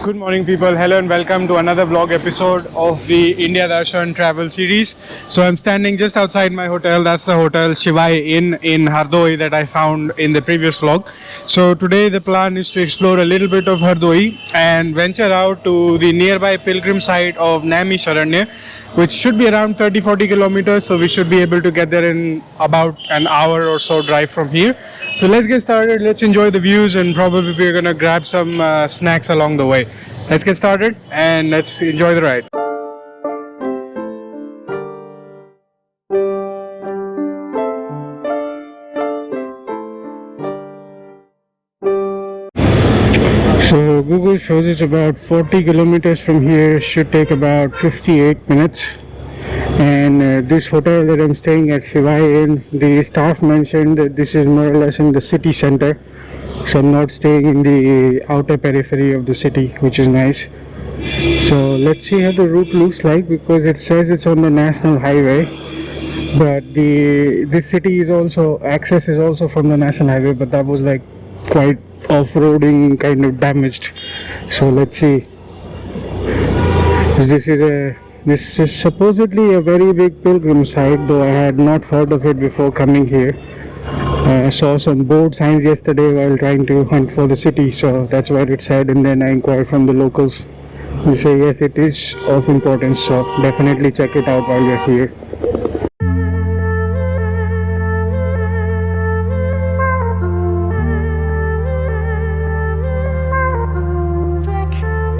Good morning, people. Hello and welcome to another vlog episode of the India Darshan travel series. So I'm standing just outside my hotel. That's the hotel Shivai Inn in Hardoi that I found in the previous vlog. So today the plan is to explore a little bit of Hardoi and venture out to the nearby pilgrim site of Naimisharanya, which should be around 30-40 kilometers. So we should be able to get there in about an hour or so drive from here. So let's get started. Let's enjoy the views and probably we're gonna grab some snacks along the way. Let's get started and let's enjoy the ride. So Google shows it's about 40 kilometers from here, should take about 58 minutes. And this hotel that I'm staying at, Shivai Inn, the staff mentioned that this is more or less in the city center. So I'm not staying in the outer periphery of the city, which is nice. So let's see how the route looks like, because it says it's on the national highway, but this city is also, access is also from the national highway, but that was like quite off-roading, kind of damaged. So let's see. This is supposedly a very big pilgrim site, though I had not heard of it before coming here. I saw some board signs yesterday while trying to hunt for the city, so that's what it said, and then I inquired from the locals. They say yes, it is of importance, so definitely check it out while you're here.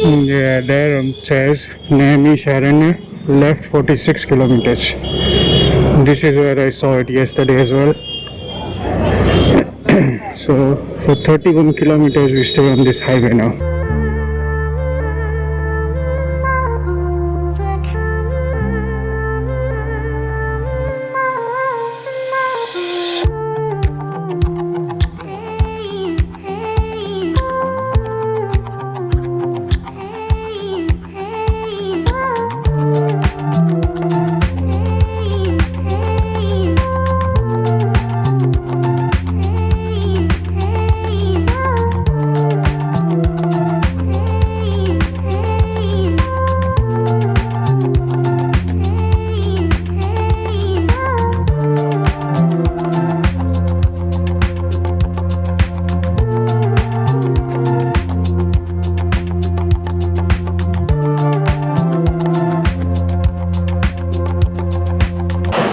Yeah, there it says Naimisharanya, left 46 kilometers. This is where I saw it yesterday as well. So for 31 kilometers we stay on this highway now.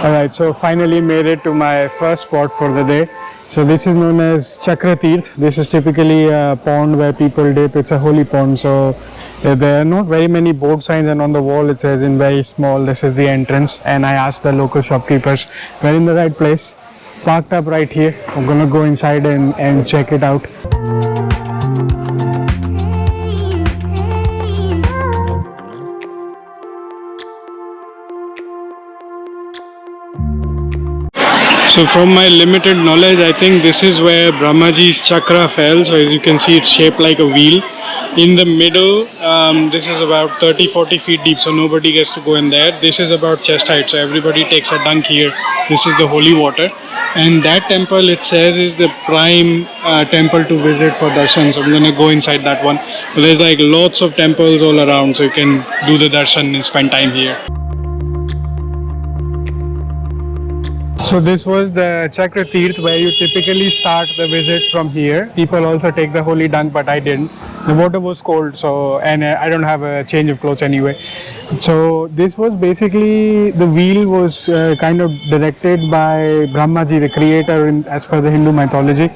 Alright, so finally made it to my first spot for the day. So this is known as Chakra Tirtha. This is typically a pond where people dip. It's a holy pond, so there are not very many board signs, and on the wall it says in very small, this is the entrance. And I asked the local shopkeepers, we're in the right place, parked up right here. I'm gonna go inside and check it out. So from my limited knowledge, I think this is where Brahmaji's chakra fell. So as you can see, it's shaped like a wheel. In the middle, this is about 30-40 feet deep, so nobody gets to go in there. This is about chest height, so everybody takes a dunk here. This is the holy water. And that temple, it says, is the prime temple to visit for darshan. So I'm going to go inside that one. So there's like lots of temples all around, so you can do the darshan and spend time here. So this was the Chakra Tirtha, where you typically start the visit from here. People also take the holy dunk, but I didn't. The water was cold, so and I don't have a change of clothes anyway. So this was basically, the wheel was kind of directed by Brahmaji, the creator, as per the Hindu mythology.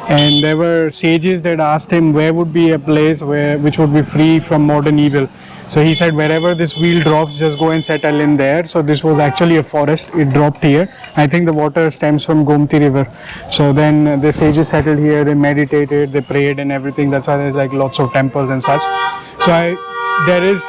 And there were sages that asked him where would be a place which would be free from modern evil. So he said wherever this wheel drops, just go and settle in there. So this was actually a forest. It dropped here. I think the water stems from Gomti river. So then the sages settled here, they meditated, they prayed and everything. That's why there's like lots of temples and such. So there is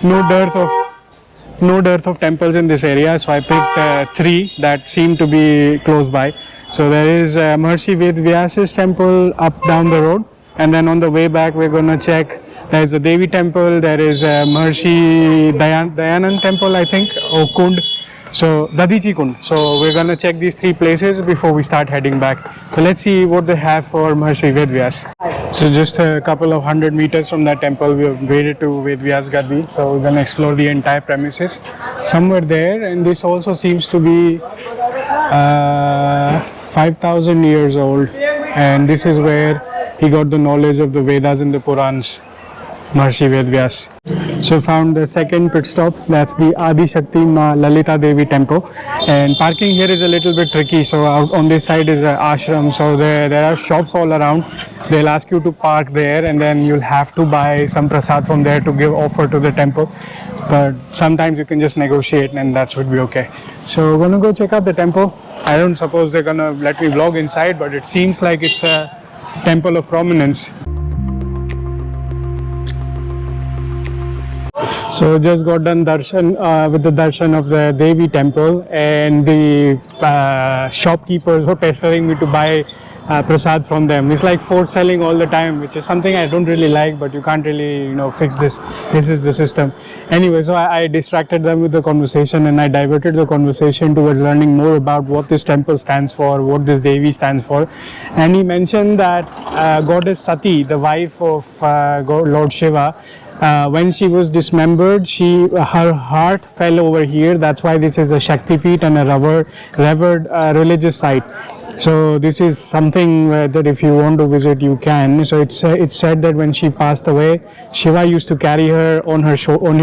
no dearth of temples in this area. So I picked 3 that seem to be close by. So there is Maharshi Vyas temple up down the road. And then on the way back, we're going to check. There is the Devi temple, there is Maharshi Dayanand temple, I think, or Kund. So Dadhichi Kund. So we're gonna check these 3 places before we start heading back. So let's see what they have for Maharshi Vyas. So just a couple of 100 meters from that temple, we have made to Vyaas Gaddi. So we're gonna explore the entire premises. Somewhere there, and this also seems to be 5,000 years old, and this is where he got the knowledge of the Vedas and the Purans, Maharshi Vyas. So found the second pit stop, that's the Adi Shakti Ma Lalita Devi temple, and parking here is a little bit tricky. So out on this side is an ashram, so there are shops all around. They'll ask you to park there, and then you'll have to buy some prasad from there to give offer to the temple. But sometimes you can just negotiate, and that should be okay. So we're gonna go check out the temple. I don't suppose they're gonna let me vlog inside, but it seems like it's a temple of prominence. So just got done darshan with the darshan of the Devi temple, and the shopkeepers were pestering me to buy prasad from them. It's like force selling all the time, which is something I don't really like, but you can't really, fix this. This is the system. Anyway, so I distracted them with the conversation, and I diverted the conversation towards learning more about what this temple stands for, what this Devi stands for. And he mentioned that goddess Sati, the wife of Lord Shiva, when she was dismembered, her heart fell over here. That's why this is a Shakti Peeth and a revered religious site. So this is something that if you want to visit, you can. So it's said that when she passed away, Shiva used to carry her on his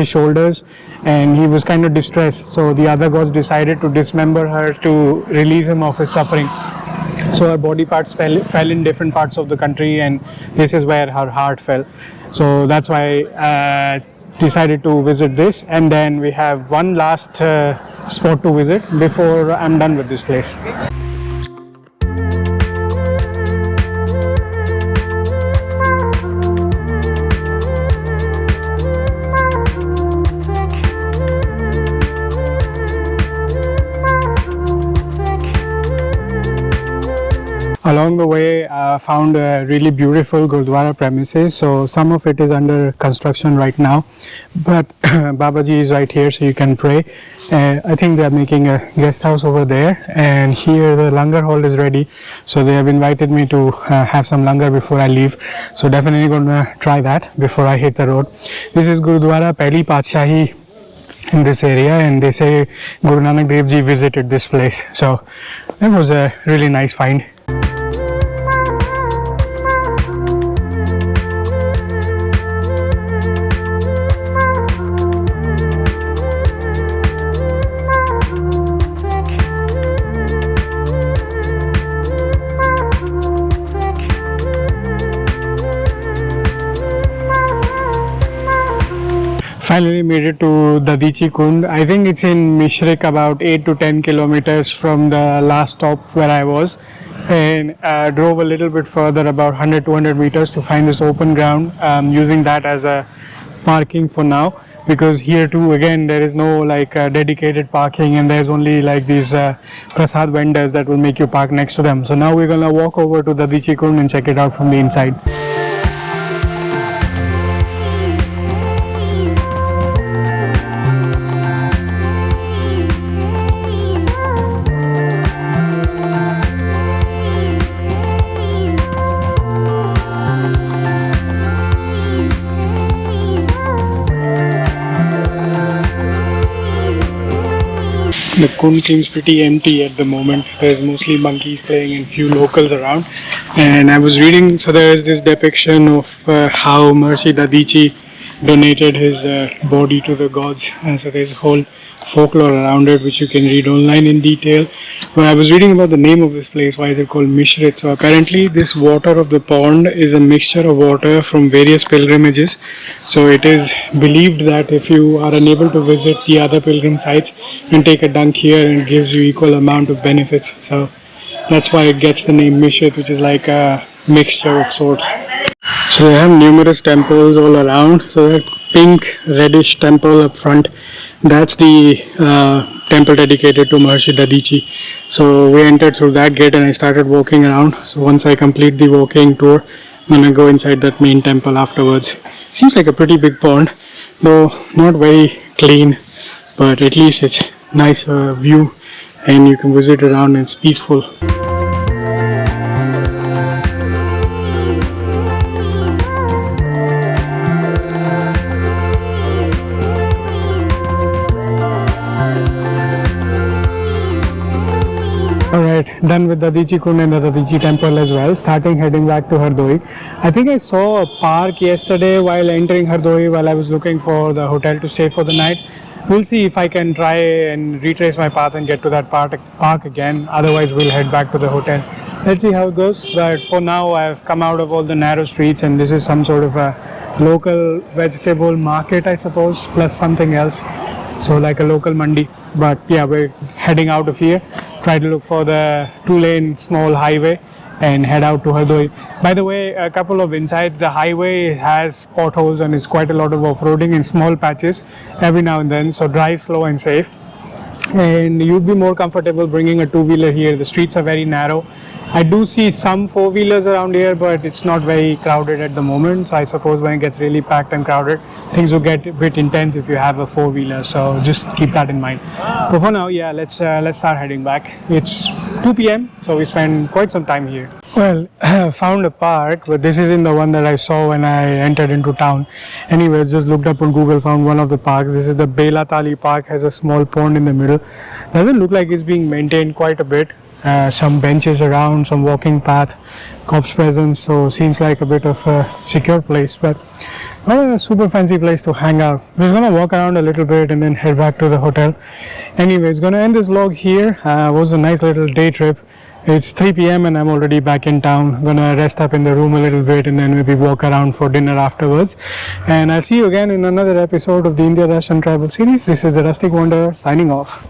shoulders, and he was kind of distressed. So the other gods decided to dismember her to release him of his suffering. So her body parts fell in different parts of the country, and this is where her heart fell. So that's why I decided to visit this, and then we have one last spot to visit before I'm done with this place. Along the way, I found a really beautiful Gurudwara premises. So some of it is under construction right now, but Babaji is right here, so you can pray. I think they are making a guest house over there, and here the langar hall is ready. So they have invited me to have some langar before I leave. So definitely going to try that before I hit the road. This is Gurudwara Pehli Patshahi in this area, and they say Guru Nanak Dev Ji visited this place. So that was a really nice find. Finally made it to Dadhichi Kund. I think it's in Mishrik, about 8 to 10 kilometers from the last stop where I was, and drove a little bit further, about 100-200 meters, to find this open ground. Using that as a parking for now, because here too again there is no dedicated parking, and there's only like these prasad vendors that will make you park next to them. So now we're gonna walk over to Dadhichi Kund and check it out from the inside. The Kund seems pretty empty at the moment. There's mostly monkeys playing and few locals around. And I was reading, so there is this depiction of how Maharshi Dadhichi donated his body to the gods. And so there's a whole folklore around it, which you can read online in detail. But I was reading about the name of this place. Why is it called Mishrik? So apparently this water of the pond is a mixture of water from various pilgrimages. So it is believed that if you are unable to visit the other pilgrim sites, you can take a dunk here, and it gives you equal amount of benefits. So that's why it gets the name Mishrik, which is like a mixture of sorts. So they have numerous temples all around. So that pink reddish temple up front, that's the temple dedicated to Maharshi Dadhichi. So we entered through that gate, and I started walking around. So once I complete the walking tour, I'm gonna go inside that main temple afterwards. Seems like a pretty big pond, though not very clean, but at least it's nice view, and you can visit around and it's peaceful. Alright, done with Dadhichi Kund and the Dadhichi temple as well, heading back to Hardoi. I think I saw a park yesterday while entering Hardoi while I was looking for the hotel to stay for the night. We'll see if I can try and retrace my path and get to that park again. Otherwise, we'll head back to the hotel. Let's see how it goes. But for now, I've come out of all the narrow streets, and this is some sort of a local vegetable market, I suppose, plus something else. So like a local mandi. But yeah, we're heading out of here. Try to look for the 2-lane small highway and head out to Hardoi. By the way, a couple of insights. The highway has potholes and it's quite a lot of off-roading in small patches every now and then. So drive slow and safe. And you'd be more comfortable bringing a 2-wheeler here. The streets are very narrow. I do see some 4-wheelers around here, but it's not very crowded at the moment. So I suppose when it gets really packed and crowded, things will get a bit intense if you have a 4-wheeler. So just keep that in mind. But for now, yeah, let's start heading back. It's 2 p.m. so we spend quite some time here. Well, I found a park, but this isn't the one that I saw when I entered into town. Anyways, just looked up on Google, found one of the parks. This is the Belatali Park, has a small pond in the middle. Doesn't look like it's being maintained quite a bit. Some benches around, some walking path, cops presence, so seems like a bit of a secure place, but not a super fancy place to hang out. I'm just gonna walk around a little bit and then head back to the hotel. Anyways, gonna end this vlog here. Was a nice little day trip. It's 3 p.m. and I'm already back in town. I'm gonna rest up in the room a little bit and then maybe walk around for dinner afterwards. And I'll see you again in another episode of the India Darshan travel series. This is the Rustic Wanderer signing off.